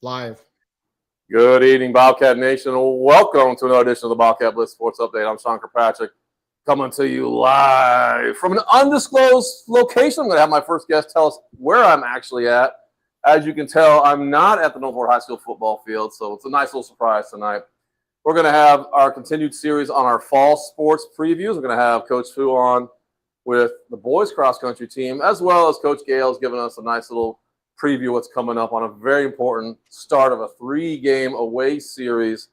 Live. Good evening, Bobcat Nation. Welcome to another edition of the Bobcat BLITZ Sports Update. I'm Sean Kirkpatrick, coming to you live from an undisclosed location. I'm going to have my first guest tell us where I'm actually at. As you can tell, I'm not at the Northport High School football field, so it's a nice little surprise tonight. We're going to have our continued series on our fall sports previews. We're going to have Coach Fu on with the boys cross-country team, as well as Coach Gale's giving us a nice little preview what's coming up on a very important start of a 3-game away series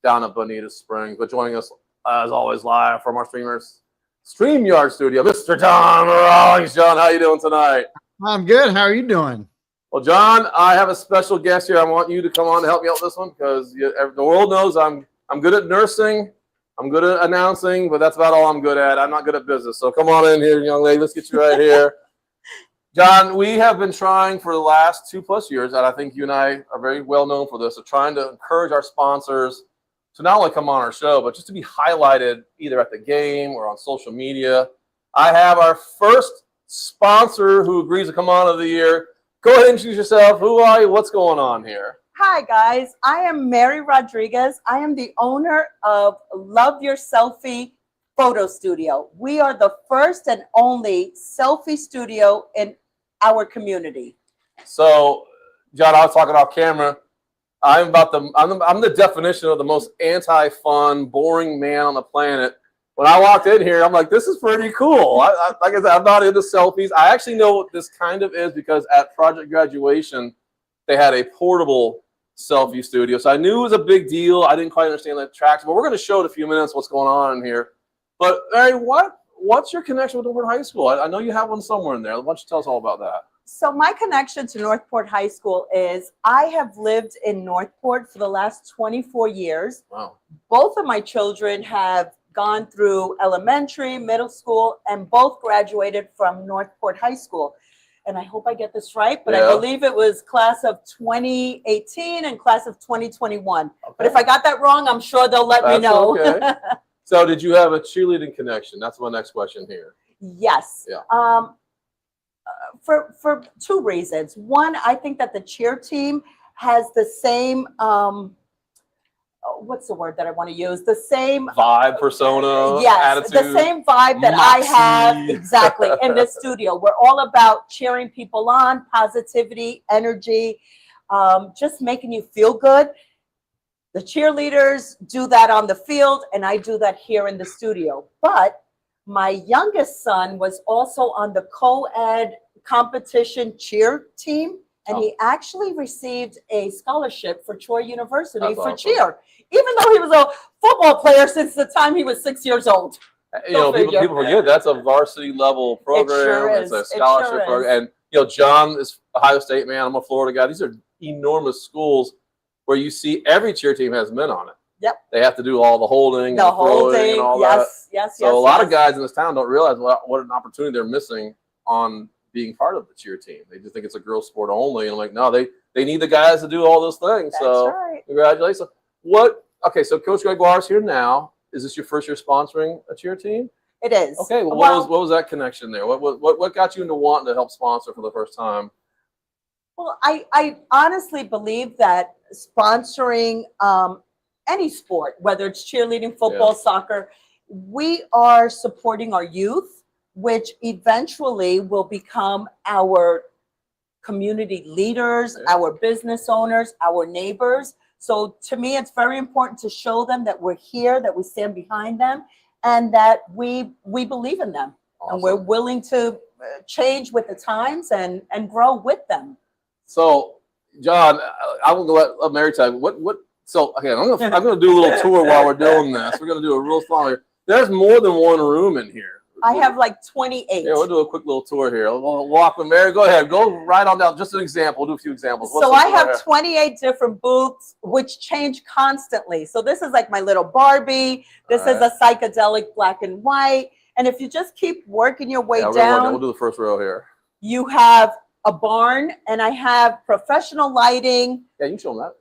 down at Bonita Springs. But joining us, as always, live from our StreamYard studio, Mr. John Rawlings. John, how you doing tonight? I'm good. How are you doing? Well, John, I have a special guest here. I want you to come on to help me out with this one because the world knows I'm good at nursing. I'm good at announcing, but that's about all I'm good at. I'm not good at business. So come on in here, young lady. Let's get you right here. John, we have been trying for the last 2+ years, and I think you and I are very well known for this, of trying to encourage our sponsors to not only come on our show, but just to be highlighted either at the game or on social media. I have our first sponsor who agrees to come on of the year. Go ahead and introduce yourself. Who are you? What's going on here? Hi, guys. I am Mary Rodriguez. I am the owner of Love Your Selfie Photo Studio. We are the first and only selfie studio in our community. So, John, I was talking off camera. I'm the definition of the most anti-fun, boring man on the planet. When I walked in here, I'm like, this is pretty cool. Like I said, I'm not into selfies. I actually know what this kind of is because at Project Graduation, they had a portable selfie studio. So I knew it was a big deal. I didn't quite understand the attraction, but we're going to show in a few minutes what's going on in here. But, Mary, what's your connection with Northport High School? I know you have one somewhere in there. Why don't you tell us all about that? So my connection to Northport High School is I have lived in Northport for the last 24 years. Wow. Both of my children have gone through elementary, middle school, and both graduated from Northport High School. And I hope I get this right, but yeah. I believe it was class of 2018 and class of 2021. Okay. But if I got that wrong, I'm sure they'll let me know. Okay. So did you have a cheerleading connection? That's my next question here. Yes. Yeah. For two reasons. One, I think that the cheer team has the same, what's the word that I want to use? The same vibe, persona, yes, attitude. The same vibe that I have exactly in this studio. We're all about cheering people on, positivity, energy, just making you feel good. The cheerleaders do that on the field, and I do that here in the studio. But my youngest son was also on the co-ed competition cheer team, and he actually received a scholarship for Troy University for cheer, even though he was a football player since the time he was 6 years old. You know, people forget that's a varsity level program. It sure is. It's a scholarship program. And, John is Ohio State man. I'm a Florida guy. These are enormous schools where you see every cheer team has men on it. Yep. They have to do all the holding, and all that. Yes. So a lot of guys in this town don't realize what an opportunity they're missing on being part of the cheer team. They just think it's a girls' sport only. And I'm like, no, they need the guys to do all those things. That's so right. Congratulations. Okay, so Coach Gregoire's here now. Is this your first year sponsoring a cheer team? It is. Okay, well, what was that connection there? What got you into wanting to help sponsor for the first time? Well, I honestly believe that sponsoring any sport, whether it's cheerleading, football, soccer, we are supporting our youth, which eventually will become our community leaders, our business owners, our neighbors. So to me, it's very important to show them that we're here, that we stand behind them, and that we believe in them. Awesome. And we're willing to change with the times and grow with them. So, John, I will let Mary tell you So, okay, I'm gonna do a little tour while we're doing this. We're gonna do a real small here. There's more than one room in here. I have like 28. Yeah, we'll do a quick little tour here. We'll walk with Mary. Go ahead. Go right on down. Just an example. We'll do a few examples. So I have 28 different booths, which change constantly. So this is like my little Barbie. This is a psychedelic black and white. And if you just keep working your way down, we'll do the first row here. You have a barn, and I have professional lighting. Yeah, you can show them that.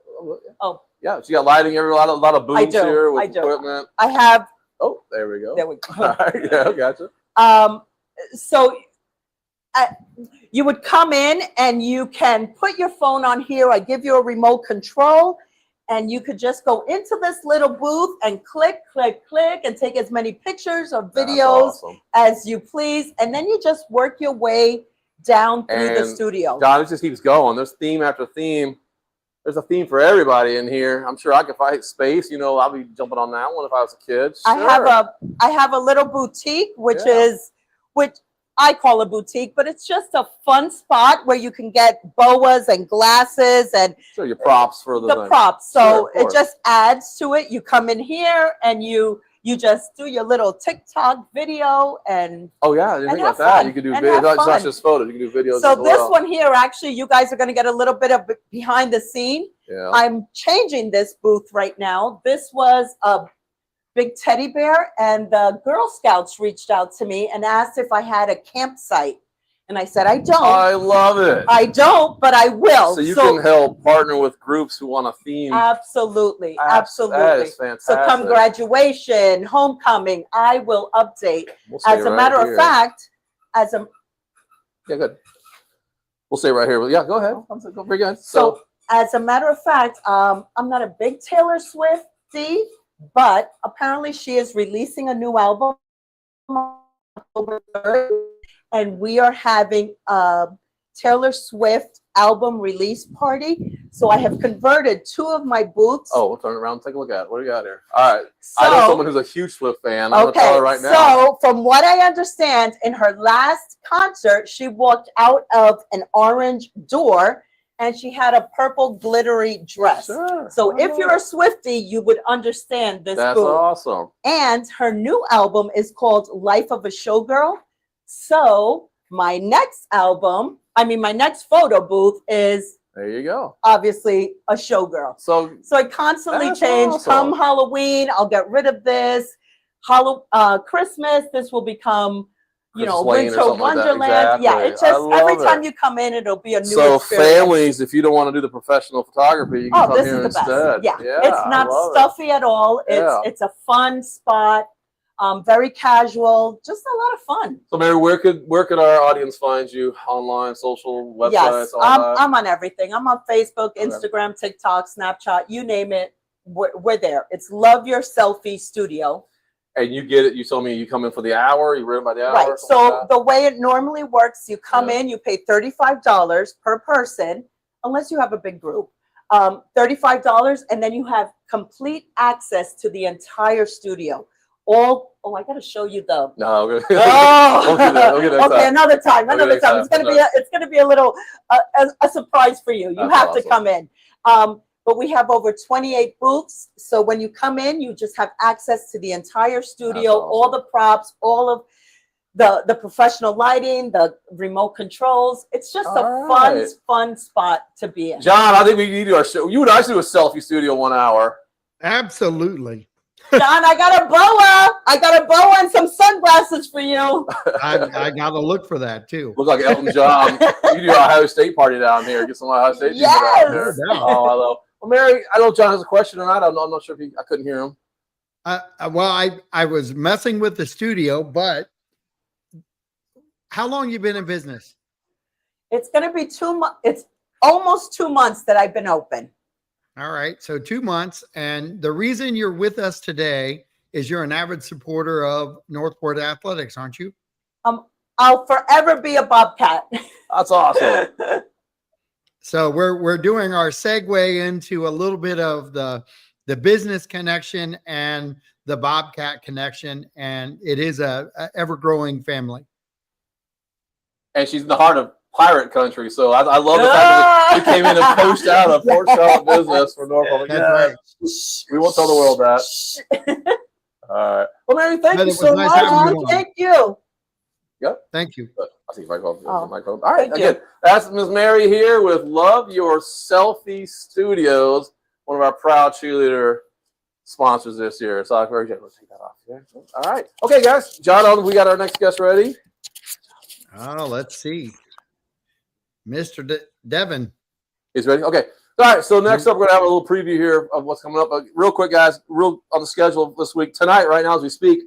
Oh. Yeah, so you got lighting a lot of booths here with equipment. I have. Oh, there we go. There we go. All right, yeah, gotcha. So you would come in and you can put your phone on here. I give you a remote control, and you could just go into this little booth and click, click, click, and take as many pictures or videos as you please. And then you just work your way down through the studio. John, it just keeps going. There's theme after theme. There's a theme for everybody in here. I'm sure if I hit space, you know, I'll be jumping on that one if I was a kid. Sure. I have a little boutique, which I call a boutique, but it's just a fun spot where you can get boas and glasses and your props for the props. So it just adds to it. You come in here and you just do your little TikTok video and I didn't think about that. You can do videos. It's not just photos. You can do videos. So this one here, actually, you guys are going to get a little bit of behind the scene. Yeah. I'm changing this booth right now. This was a big teddy bear, and the Girl Scouts reached out to me and asked if I had a campsite. And I said, I don't. I love it. I don't, but I will. So you can help partner with groups who want a theme. Absolutely. That is fantastic. So come graduation, homecoming, I will update. As a matter of fact, Yeah, good. We'll stay right here. Yeah, go ahead. Go very good. So as a matter of fact, I'm not a big Taylor Swiftie, but apparently she is releasing a new album on October 3rd. And we are having a Taylor Swift album release party. So I have converted 2 of my booths. Oh, we'll turn around and take a look at it. What do you got here? All right. I know someone who's a huge Swift fan. I'm going to tell her right now. So from what I understand, in her last concert, she walked out of an orange door and she had a purple glittery dress. Sure. So if you're a Swiftie, you would understand this That's booth. awesome. And her new album is called Life of a Showgirl. So my next photo booth is there you go. Obviously a showgirl. So I constantly change. Awesome. Come Halloween, I'll get rid of this. Christmas, this will become, Winter Wonderland. Like exactly. Yeah, it's just every time you come in, it'll be a new experience. Families, if you don't want to do the professional photography, you can come here instead. Yeah, it's not stuffy at all. It's a fun spot. Very casual, just a lot of fun. So Mary, where could our audience find you online, social, websites? Yes, I'm on everything. I'm on Facebook, Instagram, TikTok, Snapchat, you name it. We're there. It's Love Your Selfie Studio. And you get it. You told me you come in for the hour. You rent by the hour. Right. So the way it normally works, you come in, you pay $35 per person, unless you have a big group. $35, and then you have complete access to the entire studio. I got to show you the. No, we'll okay, another time. It's gonna be a little a surprise for you. You have to come in. But we have over 28 booths. So when you come in, you just have access to the entire studio, all the props, all of the professional lighting, the remote controls. It's just a fun spot to be in. John, I think we need to do our show. You and I should do a selfie studio 1 hour. Absolutely. John, I got a boa. I got a boa and some sunglasses for you. I got to look for that too. Looks like Elton John. You do an Ohio State party down here. Get some Ohio State people down there. Oh, I love. Well, Mary, I know John has a question or not. I'm not sure if I couldn't hear him. Well, I was messing with the studio, but how long you been in business? It's going to be 2 months. It's almost 2 months that I've been open. All right. So 2 months. And the reason you're with us today is you're an avid supporter of Northport Athletics, aren't you? I'll forever be a Bobcat. That's awesome. So we're doing our segue into a little bit of the business connection and the Bobcat connection. And it is a ever-growing family. And she's in the heart of pirate country, so I love the fact that we came in and poached out a Fort Charlotte business for Norfolk. Right. We won't tell the world that. All right. Well, Mary, thank you so much. Thank you. Yep. Thank you. I'll see if I go. All right. Again, that's Ms. Mary here with Love Your Selfie Studios, one of our proud cheerleader sponsors this year. So I'm very good. Let's take that off here. All right. Okay, guys. John, we got our next guest ready. Oh, let's see. Mr. Devin. He's ready? Okay. All right. So next up, we're going to have a little preview here of what's coming up. Real quick, guys, on the schedule this week. Tonight, right now as we speak,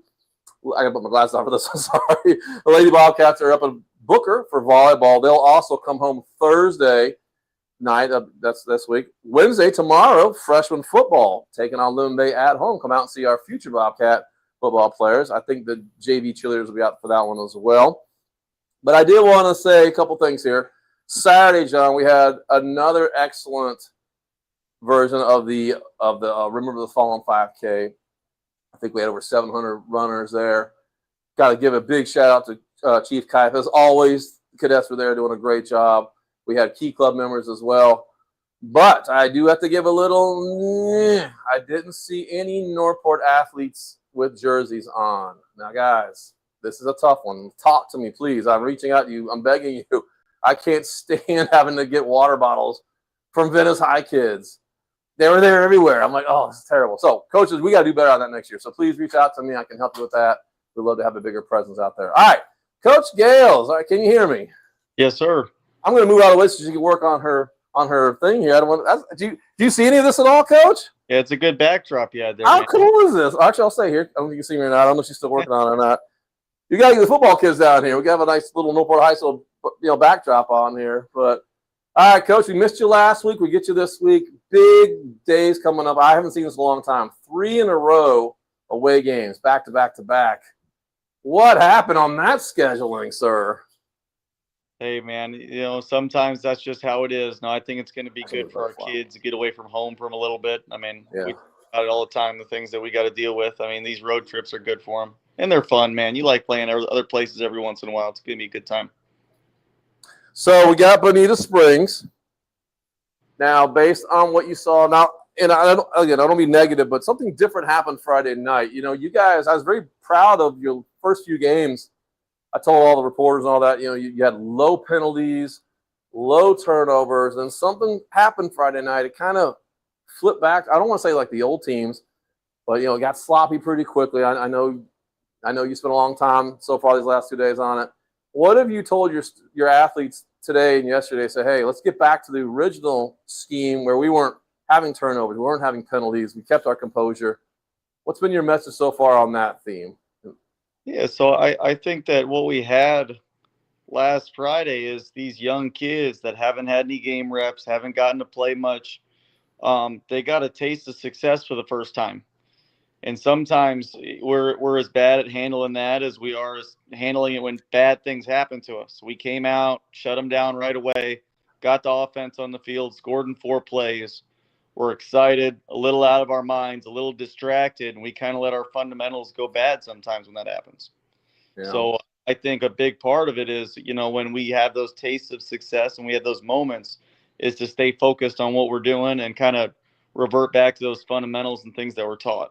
I got to put my glasses on for this. I'm sorry. The Lady Bobcats are up in Booker for volleyball. They'll also come home Thursday night. That's this week. Wednesday, tomorrow, freshman football taking on Loon Bay at home. Come out and see our future Bobcat football players. I think the JV cheerleaders will be out for that one as well. But I did want to say a couple things here. Saturday, John, we had another excellent version of the Remember the Fallen 5K. I think we had over 700 runners there. Got to give a big shout out to Chief Kife. As always, the cadets were there doing a great job. We had key club members as well. But I do have to give a little, I didn't see any Northport athletes with jerseys on. Now, guys, this is a tough one. Talk to me, please. I'm reaching out to you. I'm begging you. I can't stand having to get water bottles from Venice High kids. They were there everywhere. I'm like, oh, this is terrible. So, coaches, we got to do better on that next year. So, please reach out to me. I can help you with that. We'd love to have a bigger presence out there. All right, Coach Gales. All right, can you hear me? Yes, sir. I'm going to move out of the way so she can work on her thing here. I don't want. Do you see any of this at all, Coach? Yeah, it's a good backdrop you had there. How man. cool is this? Actually, I'll stay here. I don't think you can see me or not. I don't know if she's still working on it or not. You got to get the football kids down here. We got to have a nice little Newport High School, backdrop on here. But all right, Coach, we missed you last week. We get you this week. Big days coming up. I haven't seen this in a long time. 3 in a row away games, back to back to back. What happened on that scheduling, sir? Hey, man, sometimes that's just how it is. No, I think it's going to be good for our kids to get away from home for them a little bit. I mean, we talk about it all the time, the things that we got to deal with. I mean, these road trips are good for them. And they're fun, man. You like playing other places every once in a while. It's going to be a good time. So we got Bonita Springs. Now, based on what you saw, and I don't be negative, but something different happened Friday night. You guys, I was very proud of your first few games. I told all the reporters and all that, you had low penalties, low turnovers, and something happened Friday night. It kind of flipped back. I don't want to say like the old teams, but, it got sloppy pretty quickly. I know you spent a long time so far these last 2 days on it. What have you told your athletes today and yesterday? Say, hey, let's get back to the original scheme where we weren't having turnovers, we weren't having penalties, we kept our composure. What's been your message so far on that theme? Yeah, so I think that what we had last Friday is these young kids that haven't had any game reps, haven't gotten to play much. They got a taste of success for the first time. And sometimes we're as bad at handling that as we are as handling it when bad things happen to us. We came out, shut them down right away, got the offense on the field, scored in 4 plays. We're excited, a little out of our minds, a little distracted, and we kind of let our fundamentals go bad sometimes when that happens. Yeah. So I think a big part of it is, when we have those tastes of success and we have those moments, is to stay focused on what we're doing and kind of revert back to those fundamentals and things that we're taught.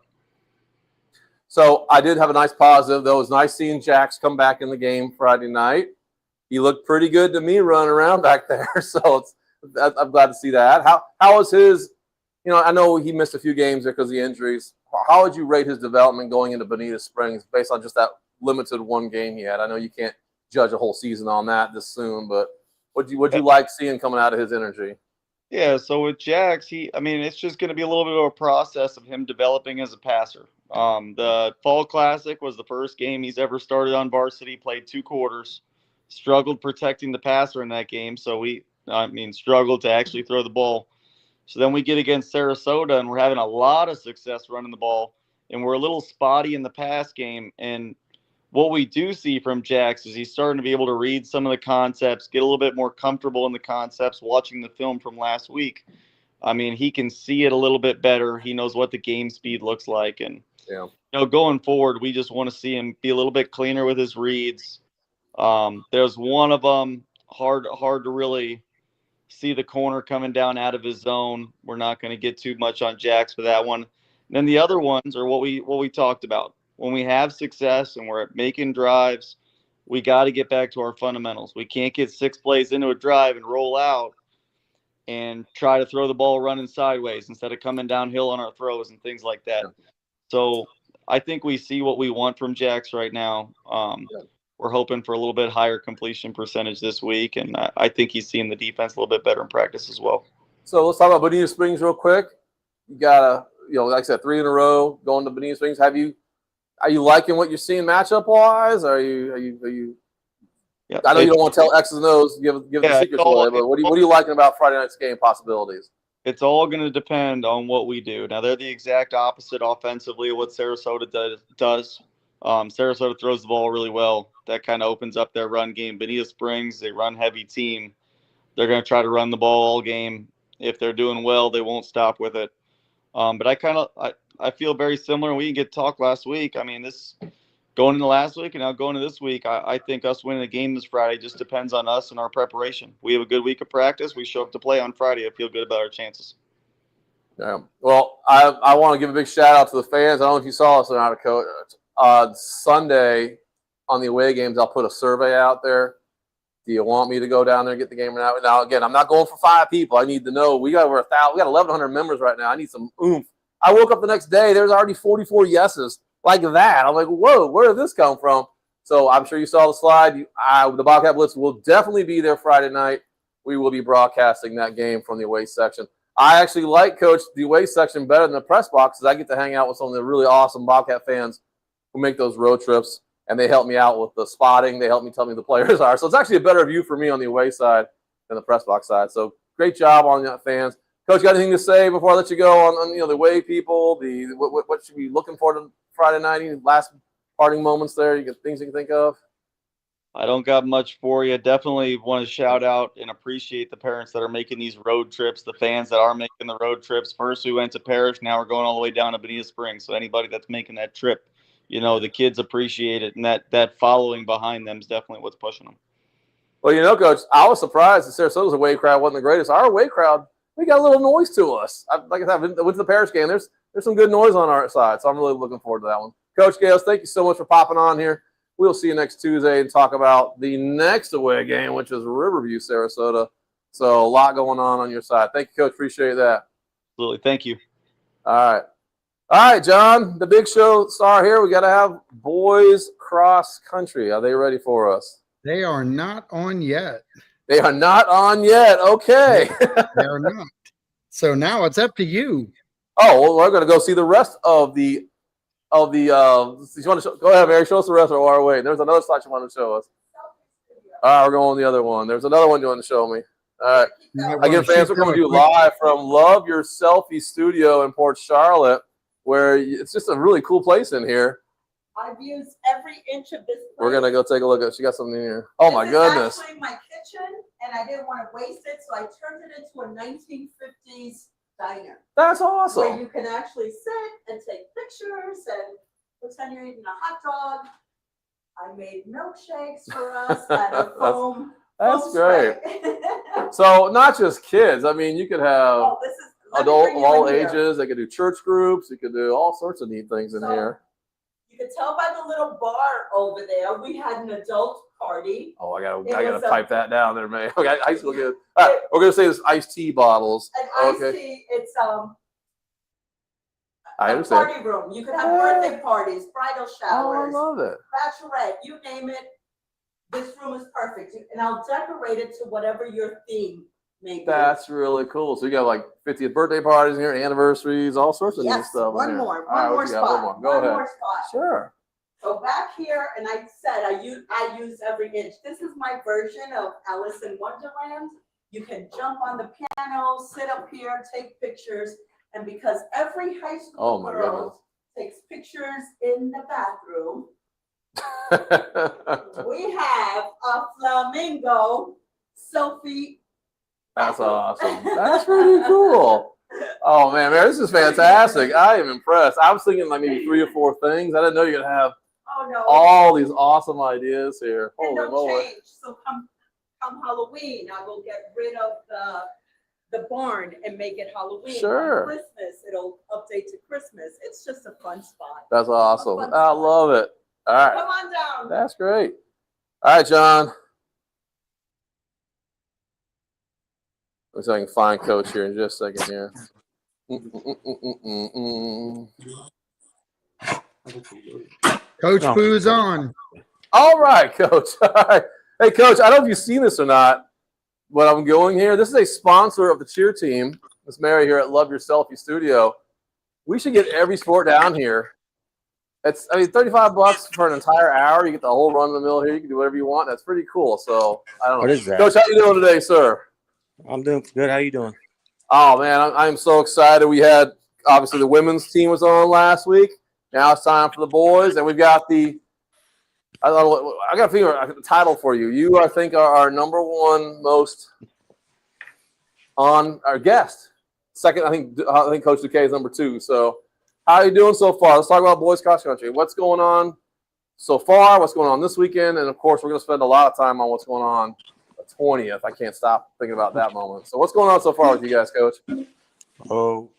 So I did have a nice positive, though. It was nice seeing Jax come back in the game Friday night. He looked pretty good to me running around back there, so I'm glad to see that. How was his? I know he missed a few games there because of the injuries. How would you rate his development going into Bonita Springs based on just that limited 1 game he had? I know you can't judge a whole season on that this soon, but what'd you like seeing coming out of his energy? Yeah, so with Jax, it's just going to be a little bit of a process of him developing as a passer. The Fall Classic was the first game he's ever started on varsity, played 2 quarters, struggled protecting the passer in that game, so struggled to actually throw the ball. So then we get against Sarasota, and we're having a lot of success running the ball, and we're a little spotty in the pass game. And what we do see from Jax is he's starting to be able to read some of the concepts, get a little bit more comfortable in the concepts, watching the film from last week. He can see it a little bit better. He knows what the game speed looks like. And, going forward, we just want to see him be a little bit cleaner with his reads. There's one of them, hard to really see the corner coming down out of his zone. We're not going to get too much on Jax for that one. And then the other ones are what we talked about. When we have success and we're making drives, we got to get back to our fundamentals. We can't get 6 plays into a drive and roll out and try to throw the ball running sideways instead of coming downhill on our throws and things like that. So I think we see what we want from Jax right now. We're hoping for a little bit higher completion percentage this week, and I think he's seeing the defense a little bit better in practice as well. So let's talk about Bonita Springs real quick. You got like I said, 3 in a row going to Bonita Springs. Are you liking what you're seeing matchup wise? Are you? Yeah, I know you don't want to tell X's and O's, give the secrets away, but what are you liking about Friday night's game possibilities? it's all going to depend on what we do. Now, they're the exact opposite offensively of what Sarasota does. Sarasota throws the ball really well. That kind of opens up their run game. Bonita Springs, they run heavy team. They're going to try to run the ball all game. If they're doing well, they won't stop with it. But I feel very similar. We didn't get to talk last week. I mean, this going into last week and now going to this week, I think us winning a game this Friday just depends on us and our preparation. We have a good week of practice. We show up to play on Friday. I feel good about our chances. Yeah. Well, I want to give a big shout out to the fans. I don't know if you saw us or not, Coach. Sunday on the away games, I'll put a survey out there. Do you want me to go down there and get the game or not? Now, again, I'm not going for 5 people. I need to know. We got over 1,000. We got 1,100 members right now. I need some oomph. I woke up the next day. There's already 44 yeses like that. I'm like, whoa, where did this come from? So I'm sure you saw the slide. The Bobcat Blitz will definitely be there Friday night. We will be broadcasting that game from the away section. I actually like, Coach, the away section better than the press box because I get to hang out with some of the really awesome Bobcat fans who make those road trips, and they help me out with the spotting. They help me tell me who the players are. So it's actually a better view for me on the away side than the press box side. So great job on the fans. Coach, got anything to say before I let you go on the away people? What should we be looking for to Friday night? Any last parting moments there? You got things you can think of? I don't got much for you. Definitely want to shout out and appreciate the parents that are making these road trips, the fans that are making the road trips. First, we went to Parrish. Now we're going all the way down to Bonita Springs. So anybody that's making that trip, the kids appreciate it. And that following behind them is definitely what's pushing them. Well, Coach, I was surprised that Sarasota's away crowd wasn't the greatest. Our away crowd, we got a little noise to us. Like I said, I went to the Parrish game. There's some good noise on our side. So I'm really looking forward to that one. Coach Gales, thank you so much for popping on here. We'll see you next Tuesday and talk about the next away game, which is Riverview, Sarasota. So a lot going on your side. Thank you, Coach. Appreciate that. Absolutely. Thank you. All right, John, the big show star here. We got to have boys cross country. Are they ready for us? They are not on yet. They are not on yet. Okay. They are not. So now it's up to you. Oh, well, we're going to go see the rest of the you want to go ahead, Mary, show us the rest of our way. There's another slide you want to show us. All right, we're going the other one. There's another one you want to show me. All right. Again, fans, we're coming to you live from Love Your Selfie Studio in Port Charlotte, where it's just a really cool place in here. I've used every inch of this place. We're going to go take a look at. She got something in here. Oh, my goodness. This is actually my kitchen, and I didn't want to waste it, so I turned it into a 1950s diner. That's awesome. Where you can actually sit and take pictures and pretend you're eating a hot dog. I made milkshakes for us at a foam. That's great. So not just kids. I mean, you could have adult of all ages. They could do church groups. You could do all sorts of neat things in here. You could tell by the little bar over there. We had an adult party. Oh, I gotta pipe that down there, man. Okay, high school kids. All right, we're gonna say this iced tea bottles. An iced tea. It's I understand. Party room. You could have birthday parties, bridal showers. Oh, I love it. Bachelorette, you name it. This room is perfect, and I'll decorate it to whatever your theme may be. That's really cool. So you got like 50th birthday parties in here, anniversaries, all sorts of neat stuff. One more spot. Go ahead. One more spot. Sure. So back here, and I said I use every inch. This is my version of Alice in Wonderland. You can jump on the piano, sit up here, take pictures, and because every high school girl takes pictures in the bathroom, we have a flamingo selfie. That's awesome. That's pretty cool. Oh man, this is fantastic. I am impressed. I was thinking like maybe 3 or 4 things. I didn't know you could have all these awesome ideas here. And they'll change. So come Halloween, I will get rid of the barn and make it Halloween. Sure. On Christmas, it'll update to Christmas. It's just a fun spot. That's awesome. I love it. All right. Come on down. That's great. All right, John. Let me see if I can find Coach here in just a second here. Coach Boo's on. All right, Coach. All right. Hey, Coach, I don't know if you've seen this or not, but I'm going here. This is a sponsor of the cheer team, Miss Mary here at Love Your Selfie Studio. We should get every sport down here I mean, $35 for an entire hour. You get the whole run of the mill here. You can do whatever you want. That's pretty cool. So I don't know. What is that? Coach, how you doing today, sir? I'm doing good. How you doing? Oh man, I'm so excited. We had obviously the women's team was on last week. Now it's time for the boys, and we've got the. I got a figure a title for you. You, I think, are our number one most on our guest. Second, I think Coach Duquet is number 2. So, how are you doing so far? Let's talk about boys cross country. What's going on so far? What's going on this weekend? And of course, we're going to spend a lot of time on what's going on the 20th. I can't stop thinking about that moment. So, what's going on so far with you guys, Coach? Oh,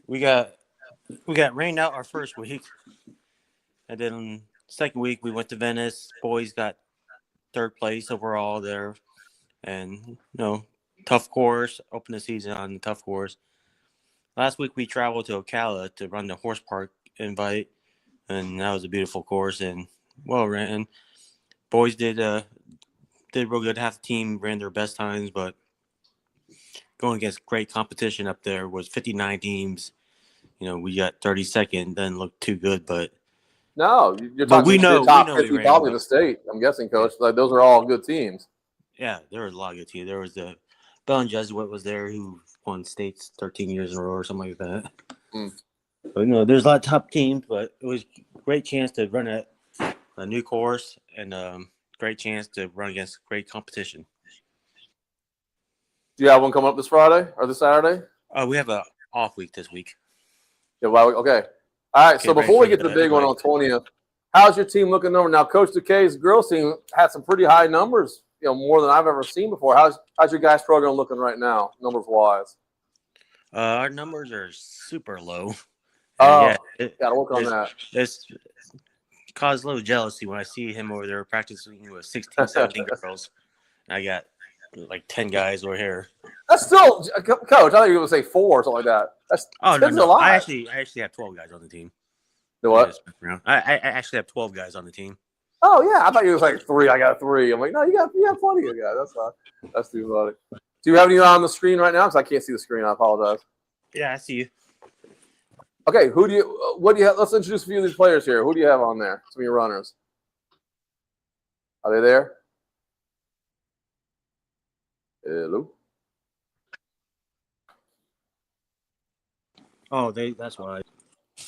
we got rained out our first week, and then second week we went to Venice. Boys got 3rd place overall there, and tough course. Opened the season on a tough course. Last week we traveled to Ocala to run the horse park invite, and that was a beautiful course and well ran. Boys did real good. Half the team ran their best times, but going against great competition up there was 59 teams. We got 32nd. Doesn't look too good, but no, you're talking the top 50 probably in the state. I'm guessing, Coach. Like those are all good teams. Yeah, there was a lot of good teams. There was the Bell and Jesuit was there who won states 13 years in a row or something like that. But there's a lot of top teams, but it was a great chance to run a new course and great chance to run against great competition. Do you have one coming up this Friday or this Saturday? We have a off week this week. Yeah, well, okay. All right, so before we get to the big one on 20th, how's your team looking over? Now, Coach Duquet's girls team had some pretty high numbers, more than I've ever seen before. How's your guys' program looking right now, numbers-wise? Our numbers are super low. Got to work on that. It's caused a little jealousy when I see him over there practicing with 16, 17 girls. And I got like 10 guys over here. That's still, Coach, I thought you were going to say 4 or something like that. That's no. A lot. I actually have 12 guys on the team. The what? I actually have 12 guys on the team. Oh, yeah. I thought you was like 3. I got 3. I'm like, no, you got plenty of guys. That's fine. That's too funny. Do you have any on the screen right now? Because I can't see the screen. I apologize. Yeah, I see you. Okay, what do you have? Let's introduce a few of these players here. Who do you have on there? Some of your runners. Are they there? Hello? Oh, that's why.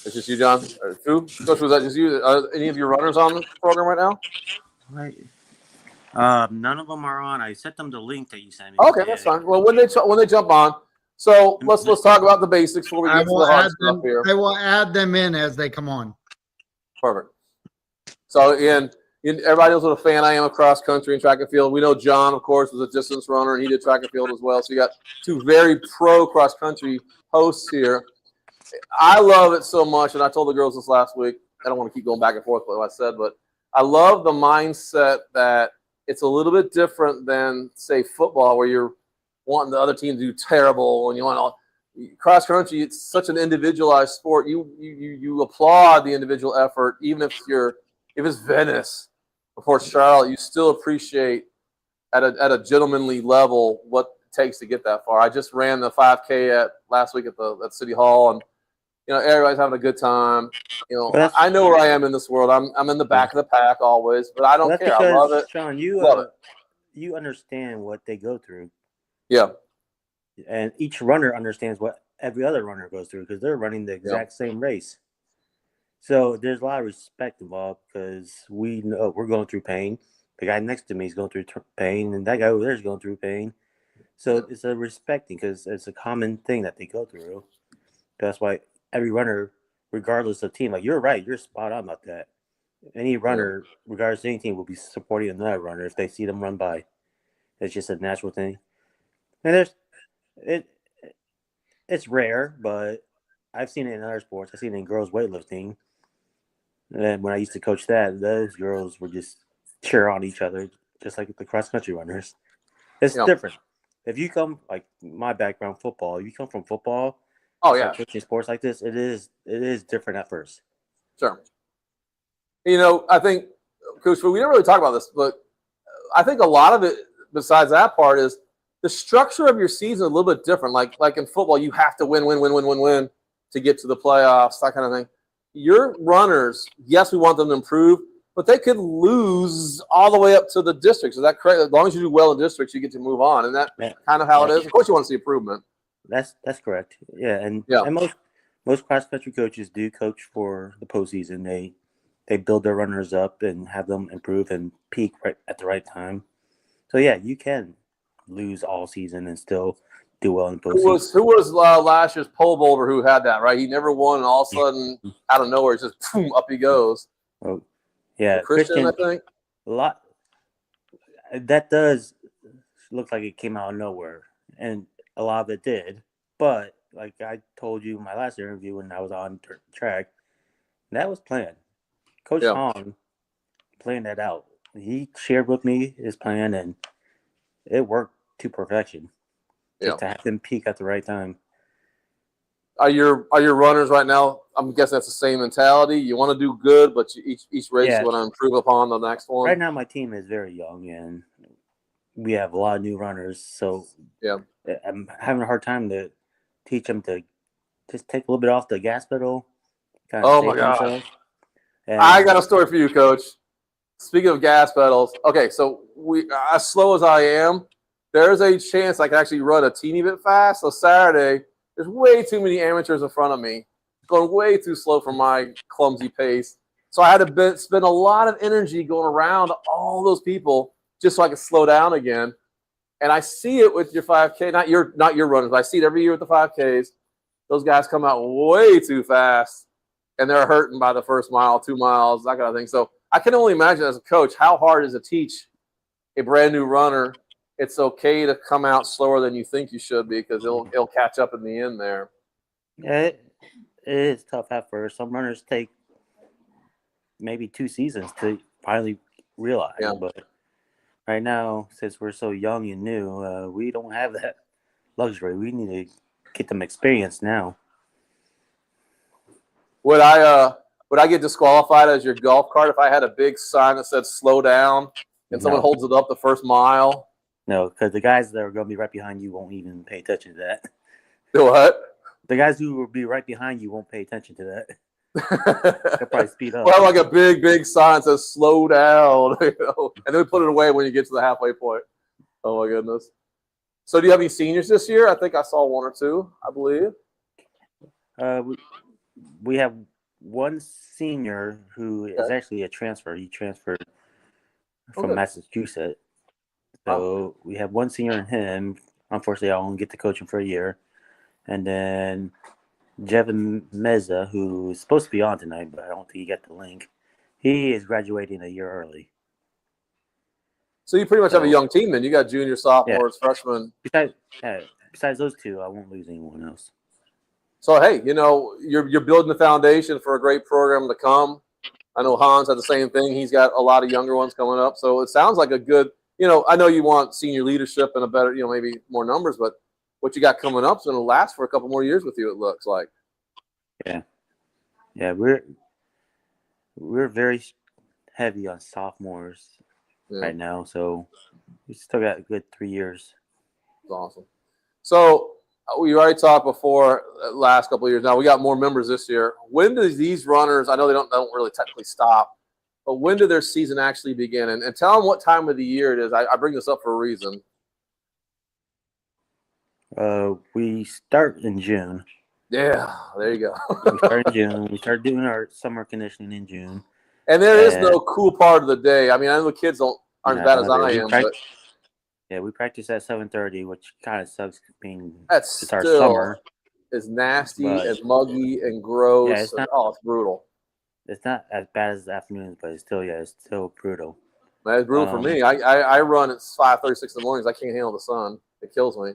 It's just you, John? Who? Coach, was that just you? Are any of your runners on the program right now? Right. None of them are on. I sent them the link that you sent me. Okay, that's fine. Well, when they jump on, so let's talk about the basics before we get to the hard stuff here. I will add them in as they come on. Perfect. So again, everybody knows what a fan I am of cross country and track and field. We know John, of course, was a distance runner, and he did track and field as well. So you got 2 very pro cross country hosts here. I love it so much, and I told the girls this last week. I don't want to keep going back and forth with what I said, but I love the mindset that it's a little bit different than, say, football, where you're wanting the other team to do terrible, and you want all cross country. It's such an individualized sport. You applaud the individual effort, even if it's Venice before Charlotte. You still appreciate at a gentlemanly level what it takes to get that far. I just ran the 5K last week at City Hall, and everybody's having a good time. I know where I am in this world. I'm in the back of the pack always, but I don't care. I love it. Sean, you understand what they go through. Yeah. And each runner understands what every other runner goes through because they're running the exact same race. So there's a lot of respect involved because we know we're going through pain. The guy next to me is going through pain, and that guy over there is going through pain. So it's a respecting because it's a common thing that they go through. That's why every runner, regardless of team, like you're right, you're spot on about that. Any runner, regardless of any team, will be supporting another runner if they see them run by. It's just a natural thing. And it's rare, but I've seen it in other sports. I've seen it in girls weightlifting. And when I used to coach that, those girls would just cheer on each other, just like the cross country runners. It's different. If you come, like my background, football, if you come from football, coaching sports like this, it is different at first. Sure. I think, Coach, we didn't really talk about this, but I think a lot of it, besides that part, is the structure of your season a little bit different. Like in football, you have to win to get to the playoffs, that kind of thing. your runners, yes, we want them to improve, but they could lose all the way up to the districts. Is that correct? As long as you do well in districts, you get to move on. And that kind of how it is? Of course you want to see improvement. That's correct. Yeah, and Yeah. and most cross country coaches do coach for the postseason. They build their runners up and have them improve and peak right at the right time. So yeah, you can lose all season and still do well in the postseason. Who was last year's pole vaulter who had that, right? He never won, and all of a sudden, out of nowhere, it's just boom, up he goes. Oh, yeah, Christian, I think. A lot that does look like it came out of nowhere, and a lot of it did. But like I told you in my last interview when I was on track, that was planned. Coach Hong planned that out. He shared with me his plan, and it worked to perfection. Just to have them peak at the right time. Are your runners right now? I'm guessing that's the same mentality. You want to do good, but each race you want to improve upon the next one. Right now, my team is very young, and we have a lot of new runners. So I'm having a hard time to teach them to just take a little bit off the gas pedal. Oh my God! I got a story for you, Coach. Speaking of gas pedals, okay, so as slow as I am, there's a chance I can actually run a teeny bit fast. So Saturday, there's way too many amateurs in front of me, going way too slow for my clumsy pace. So I had to spend a lot of energy going around all those people just so I could slow down again. And I see it with your 5K, not your runners, but I see it every year with the 5Ks. Those guys come out way too fast, and they're hurting by the first mile, 2 miles, that kind of thing. So I can only imagine as a coach how hard it is to teach a brand new runner it's okay to come out slower than you think you should be because it'll catch up in the end there. Yeah, it is tough at first. Some runners take maybe 2 seasons to finally realize. But right now, since we're so young and new, we don't have that luxury. We need to get them experience now. Would I get disqualified as your golf cart if I had a big sign that said slow down and someone holds it up the first mile? No, because the guys that are going to be right behind you won't even pay attention to that. Do what? The guys who will be right behind you won't pay attention to that. They'll probably speed up. Well, like a big sign that says slow down, and then we put it away when you get to the halfway point. Oh my goodness. So do you have any seniors this year? I think I saw 1 or 2, I believe. We have one senior who is actually a transfer. He transferred from Massachusetts. So we have one senior in him. Unfortunately, I won't get to coach him for a year. And then Jevin Meza, who is supposed to be on tonight, but I don't think he got the link. He is graduating a year early. So you pretty much have a young team then. You got juniors, sophomores, freshmen. Besides those 2, I won't lose anyone else. So, hey, you're building the foundation for a great program to come. I know Hans had the same thing. He's got a lot of younger ones coming up. So it sounds like a good I know you want senior leadership and a better, maybe more numbers, but what you got coming up is going to last for a couple more years with you, it looks like. Yeah. Yeah, we're very heavy on sophomores right now, so we still got a good 3 years. That's awesome. So we already talked before last couple of years. Now we got more members this year. When do these runners, I know they don't really technically stop, but when did their season actually begin? And tell them what time of the year it is. I bring this up for a reason. We start in June. Yeah, there you go. We start in June. We start doing our summer conditioning in June. And there is no cool part of the day. I mean, I know the kids aren't as bad as I am. Yeah, we practice at 7:30, which kind of sucks being it's our summer. It's nasty and muggy and gross. Yeah, it's brutal. It's not as bad as the afternoons, but it's still brutal. It's brutal for me. I run at 5:36 in the mornings. I can't handle the sun. It kills me.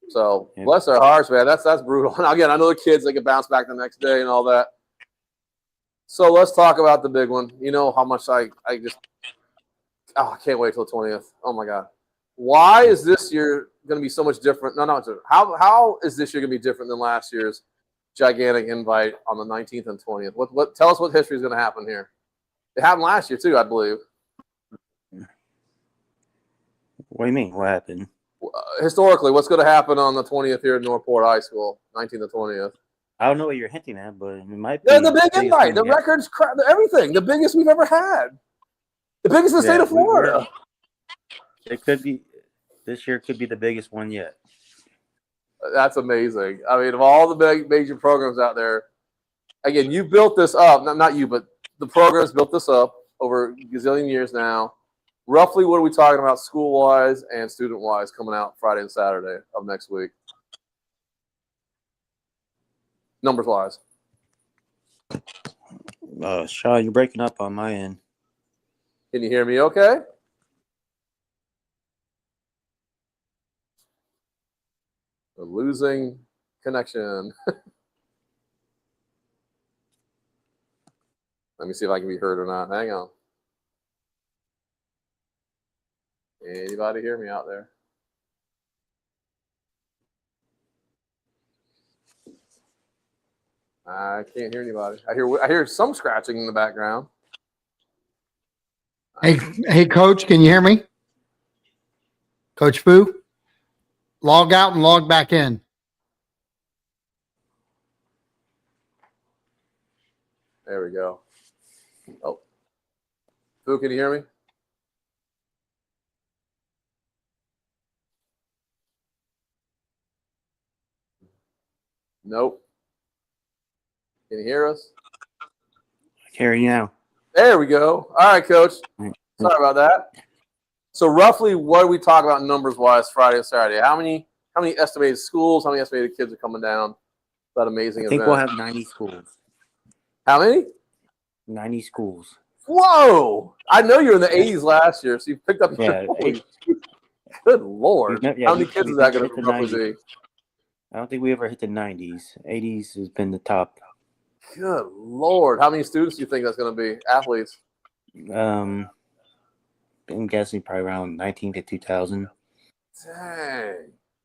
So bless their hearts, man. That's brutal. And again, I know the kids, they can bounce back the next day and all that. So let's talk about the big one. You know how much I can't wait till the 20th. Oh my God. Why is this year going to be so much different? How is this year going to be different than last year's gigantic invite on the 19th and 20th? What tell us what history is going to happen here? It happened last year too, I believe. What do you mean? What happened? Historically, what's going to happen on the 20th here in Northport High School, 19th and 20th? I don't know what you're hinting at, but it might be They're the big biggest invite. one The yet. records, everything. The biggest we've ever had. The biggest in the state of Florida. It could be this year. Could be the biggest one yet. That's amazing. I mean, of all the big major programs out there, again, you built this up. Not you, but the program's built this up over a gazillion years now. Roughly, what are we talking about school-wise and student-wise coming out Friday and Saturday of next week? Numbers-wise. Shaw, you're breaking up on my end. Can you hear me okay? We're losing connection. Let me see if I can be heard or not. Hang on. Anybody hear me out there? I can't hear anybody. I hear some scratching in the background. Hey, Coach, can you hear me? Coach Fu? Log out and log back in. There we go. Oh. Fu, can you hear me? Nope. Can you hear us? I can hear you now. There we go. All right, Coach. Sorry about that. So roughly, what are we talking about numbers-wise Friday and Saturday? How many estimated schools, how many estimated kids are coming down? That amazing I think event. we'll have 90 schools. How many? 90 schools. Whoa! I know you were in the 80s last year, so you picked up. Yeah. Good Lord. How many kids is that going to roughly be? I don't think we ever hit the 90s. 80s has been the top. Good Lord. How many students do you think that's going to be? Athletes? I'm guessing probably around 19 to 2,000. Dang.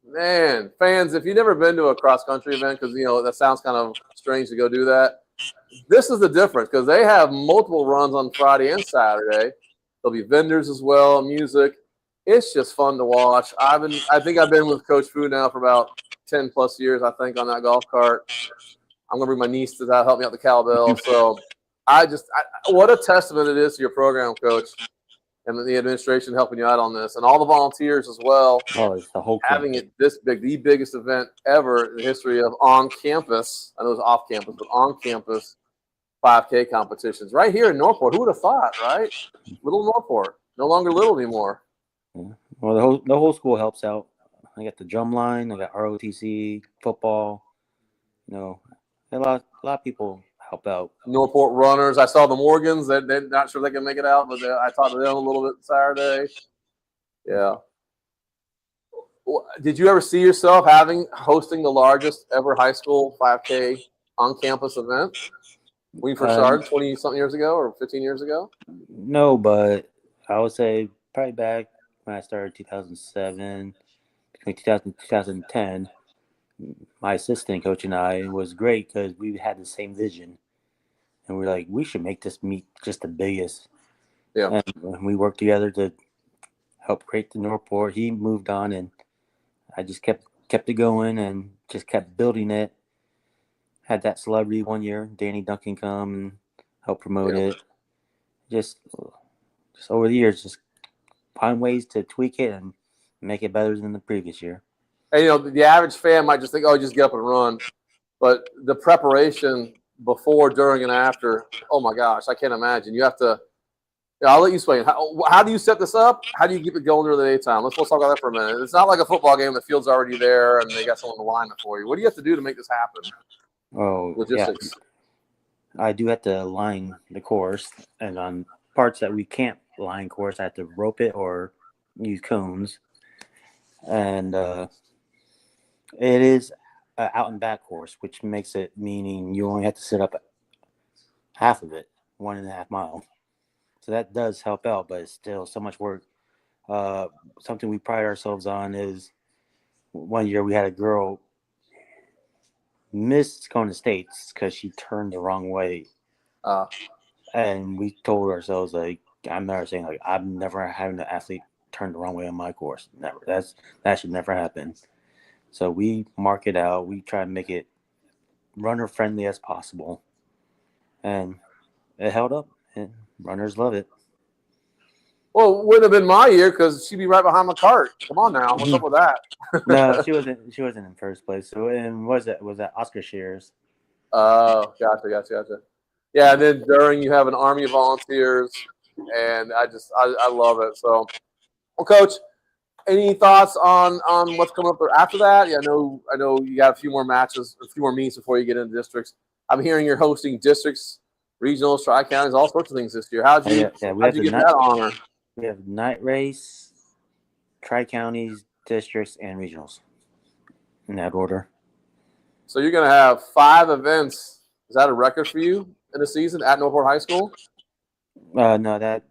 Man, fans, if you've never been to a cross-country event, because, that sounds kind of strange to go do that, this is the difference, because they have multiple runs on Friday and Saturday. There'll be vendors as well, music. It's just fun to watch. I think I've been with Coach Fu now for about 10 plus years, I think, on that golf cart. I'm going to bring my niece to that, help me out the cowbell. So what a testament it is to your program, Coach, and the administration helping you out on this, and all the volunteers as well. Oh, it's the whole having it this big, the biggest event ever in the history of on-campus. I know it's off-campus, but on-campus 5K competitions right here in Northport. Who would have thought, right? Little Northport, no longer little anymore. Yeah. Well, the whole school helps out. I got the drum line. I got ROTC, football. A lot of people help out. Northport runners. I saw the Morgans. They're not sure they can make it out, but I talked to them a little bit Saturday. Yeah. Did you ever see yourself hosting the largest ever high school 5K on-campus event when you first started 20-something years ago or 15 years ago? No, but I would say probably back when I started 2007, between 2000 and 2010, my assistant coach and I was great because we had the same vision. And we were like, we should make this meet just the biggest. Yeah. And we worked together to help create the Northport. He moved on, and I just kept it going and just kept building it. Had that celebrity one year, Danny Duncan, come and help promote it. Just over the years, just find ways to tweak it and make it better than the previous year. And, the average fan might just think, oh, just get up and run. But the preparation before, during, and after, oh, my gosh, I can't imagine. You have to I'll let you explain. How do you set this up? How do you keep it going during the daytime? Let's talk about that for a minute. It's not like a football game. The field's already there, and they got someone to line it for you. What do you have to do to make this happen? Oh, Logistics. Yeah. I do have to line the course, and on parts that we can't line course, I have to rope it or use cones. And it is an out and back course, which makes it meaning you only have to sit up half of it, 1.5 miles. So that does help out, but it's still so much work. Something we pride ourselves on is one year we had a girl miss going to states because she turned the wrong way. And we told ourselves, like, I'm never saying, like, I'm never having an athlete turn the wrong way on my course. Never. That should never happen. So we mark it out. We try to make it runner friendly as possible, and it held up, and runners love it. Well, it wouldn't have been my year because she'd be right behind my cart. Come on now, what's up with that? No, she wasn't. She wasn't in first place. So, and was that Oscar Shears? Oh, gotcha. Yeah, and then during you have an army of volunteers, and I love it. So, well, Coach, any thoughts on what's coming up after that? Yeah, I know you got a few more matches, a few more meets before you get into districts. I'm hearing you're hosting districts, regionals, tri-counties, all sorts of things this year. How'd you get that honor? We have night race, tri-counties, districts, and regionals in that order. So you're going to have 5 events. Is that a record for you in the season at Northport High School? No, that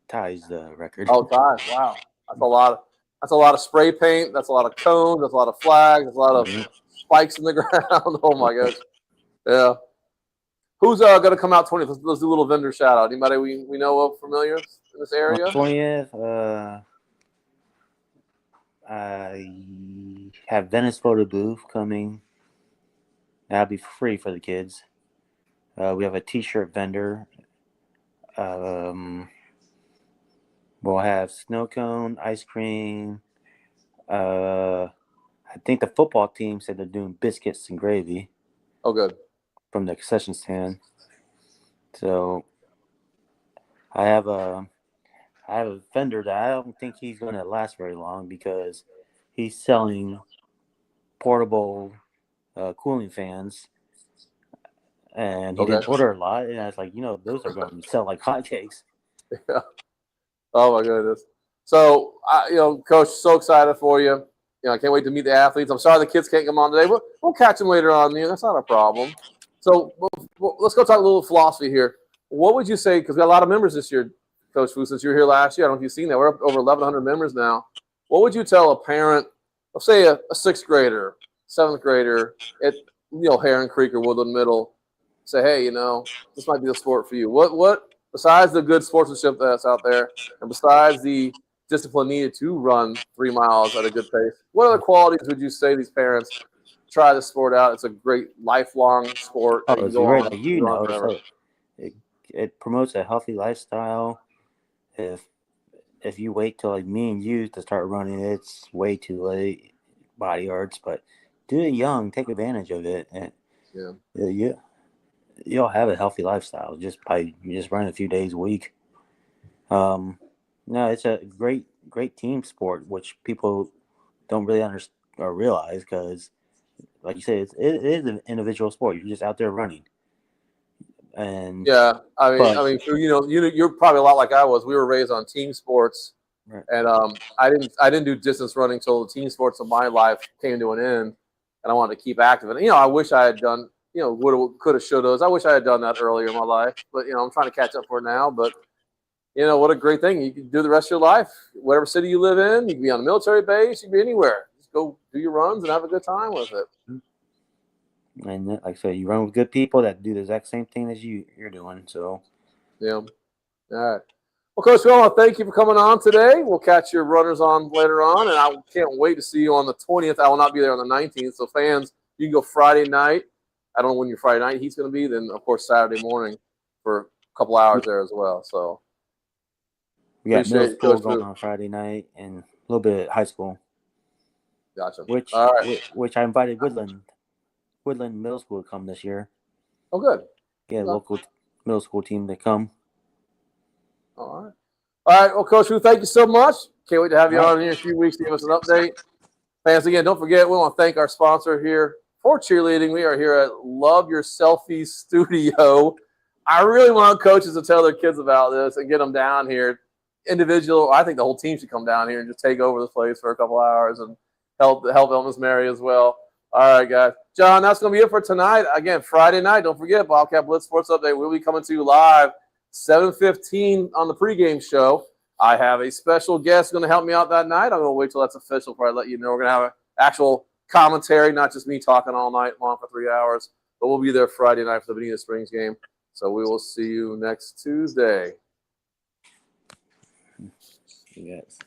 ties the record. Oh, ties! Wow, that's a lot. That's a lot of spray paint. That's a lot of cones. That's a lot of flags. That's a lot of spikes in the ground. Oh my gosh. Yeah. Who's going to come out 20th? Let's do a little vendor shout out. Anybody we know of familiar in this area? 20th. I have Venice Photo Booth coming. That'll be free for the kids. We have a T-shirt vendor. We'll have snow cone, ice cream. I think the football team said they're doing biscuits and gravy. Oh, good. From the concession stand. So I have a vendor that I don't think he's going to last very long because he's selling portable cooling fans, and he didn't order a lot. And I was like, those are going to sell like hotcakes. Yeah. Oh my goodness. So, Coach, so excited for you. I can't wait to meet the athletes. I'm sorry the kids can't come on today. We'll catch them later on. That's not a problem. So let's go talk a little philosophy here. What would you say, because we got a lot of members this year, Coach Fu, since you were here last year. I don't know if you've seen that. We're up over 1,100 members now. What would you tell a parent, let's say a 6th grader, 7th grader at Heron Creek or Woodland Middle, say, hey, this might be the sport for you. What besides the good sportsmanship that's out there, and besides the discipline needed to run 3 miles at a good pace, what other qualities would you say these parents try this sport out? It's a great lifelong sport. Oh, it's great. So it promotes a healthy lifestyle. If you wait till like me and you to start running, it's way too late. Body hurts, but do it young. Take advantage of it, and you'll have a healthy lifestyle just by running a few days a week. No, it's a great team sport, which people don't really understand or realize because, like you said, it is an individual sport. You're just out there running. And yeah, I mean, you're probably a lot like I was. We were raised on team sports, right. And I didn't do distance running until the team sports of my life came to an end, and I wanted to keep active. And I wish I had done, could have, should have. I wish I had done that earlier in my life, but I'm trying to catch up for it now. But what a great thing you can do the rest of your life, whatever city you live in. You can be on a military base, you can be anywhere. Just go do your runs and have a good time with it. And like I said, you run with good people that do the exact same thing as you're doing. So, yeah. All right. Well, Coach, I want to thank you for coming on today. We'll catch your runners on later on, and I can't wait to see you on the 20th. I will not be there on the 19th. So, fans, you can go Friday night. I don't know when your Friday night heat's going to be. Then, of course, Saturday morning for a couple hours there as well. So, we got middle school going on Friday night and a little bit of high school. Gotcha. Which I invited Woodland Middle School to come this year. Oh, good. Yeah, local middle school team to come. All right. Well, Coach Fu, thank you so much. Can't wait to have you on here in a few weeks to give us an update. Fans, again, don't forget, we want to thank our sponsor here for cheerleading. We are here at Love Your Selfie Studio. I really want coaches to tell their kids about this and get them down here. Individual, I think the whole team should come down here and just take over this place for a couple hours and help Miss Mary as well. All right, guys. John, that's going to be it for tonight. Again, Friday night, don't forget, Bobcat BLITZ Sports Update. We'll be coming to you live 7:15 on the pregame show. I have a special guest going to help me out that night. I'm going to wait till that's official before I let you know. We're going to have an actual commentary, not just me talking all night long for 3 hours. But we'll be there Friday night for the Benita Springs game. So we will see you next Tuesday. Yes.